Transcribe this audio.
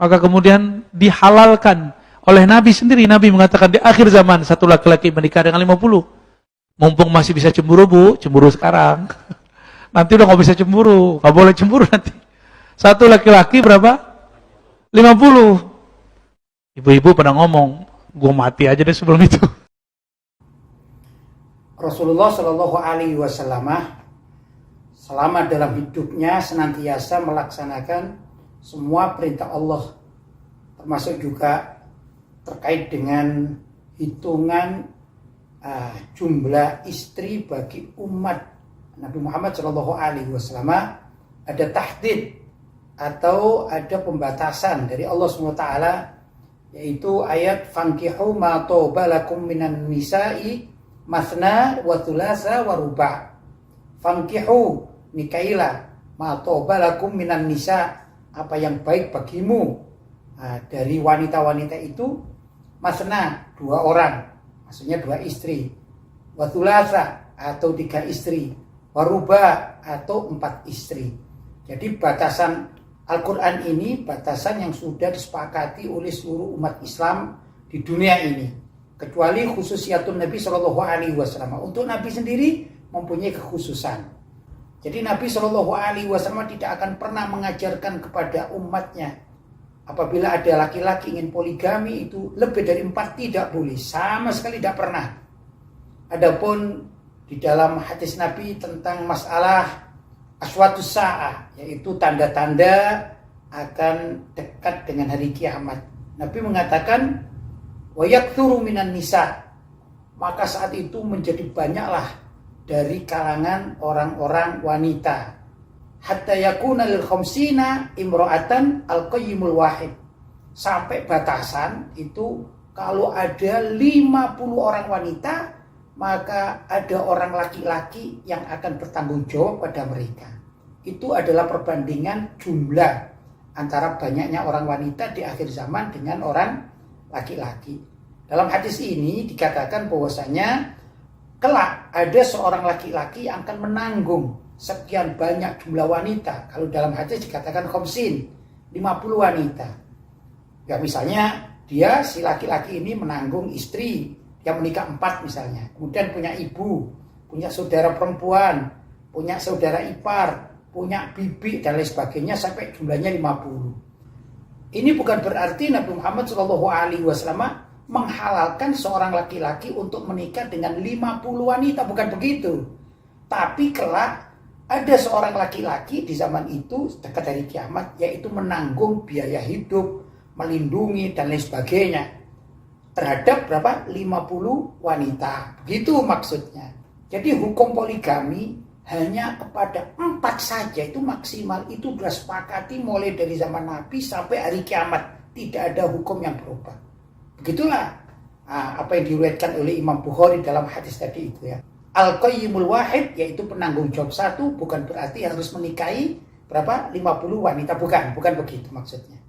Maka kemudian dihalalkan oleh Nabi sendiri. Nabi mengatakan di akhir zaman satu laki-laki menikah dengan 50. Mumpung masih bisa cemburu, Bu, cemburu sekarang. Nanti udah nggak bisa cemburu, nggak boleh cemburu nanti. Satu laki-laki berapa? 50. Ibu-ibu pada ngomong, gue mati aja deh sebelum itu. Rasulullah Shallallahu Alaihi Wasallam selama dalam hidupnya senantiasa melaksanakan semua perintah Allah, termasuk juga terkait dengan hitungan jumlah istri bagi umat Nabi Muhammad Shallallahu Alaihi Wasallam. Ada tahdid atau ada pembatasan dari Allah SWT, yaitu ayat fankihu ma toba lakum minan nisa'i masna wa thulatha wa ruba'. Fankihu, nikailah, ma toba lakum minan nisa', apa yang baik bagimu dari wanita-wanita itu, masna, 2 orang, maksudnya 2 istri, wa thulatha atau 3 istri, wa ruba' atau 4 istri. Jadi batasan Al-Quran ini batasan yang sudah disepakati oleh seluruh umat Islam di dunia ini, kecuali khususiyatun Nabi Shallallahu Alaihi Wasallam. Untuk Nabi sendiri mempunyai kekhususan. Jadi Nabi Shallallahu Alaihi Wasallam tidak akan pernah mengajarkan kepada umatnya apabila ada laki-laki ingin poligami itu lebih dari 4 tidak boleh, sama sekali tidak pernah. Adapun di dalam hadis Nabi tentang masalah aswatus sa'ah, yaitu tanda-tanda akan dekat dengan hari kiamat, Nabi mengatakan wa yaktsuru minan nisa, maka saat itu menjadi banyaklah dari kalangan orang-orang wanita, hatta yakuna lil khamsina imra'atan al-qayyimul wahid, sampai batasan itu kalau ada 50 orang wanita, maka ada orang laki-laki yang akan bertanggung jawab pada mereka. Itu adalah perbandingan jumlah antara banyaknya orang wanita di akhir zaman dengan orang laki-laki. Dalam hadis ini dikatakan bahwasanya kelak ada seorang laki-laki yang akan menanggung sekian banyak jumlah wanita. Kalau dalam hadis dikatakan khamsin, 50 wanita. Ya misalnya dia si laki-laki ini menanggung istri yang menikah 4 misalnya, kemudian punya ibu, punya saudara perempuan, punya saudara ipar, punya bibi dan lain sebagainya sampai jumlahnya 50. Ini bukan berarti Nabi Muhammad SAW menghalalkan seorang laki-laki untuk menikah dengan 50 wanita, bukan begitu. Tapi kelak ada seorang laki-laki di zaman itu dekat dari kiamat, yaitu menanggung biaya hidup, melindungi dan lain sebagainya terhadap berapa? 50 wanita. Begitu maksudnya. Jadi hukum poligami hanya kepada 4 saja, itu maksimal, itu sudah sepakati mulai dari zaman Nabi sampai hari kiamat. Tidak ada hukum yang berubah. Begitulah apa yang diriwayatkan oleh Imam Bukhari dalam hadis tadi itu ya. Al-Qayyimul Wahid, yaitu penanggung jawab 1, bukan berarti harus menikahi berapa? 50 wanita, bukan begitu maksudnya.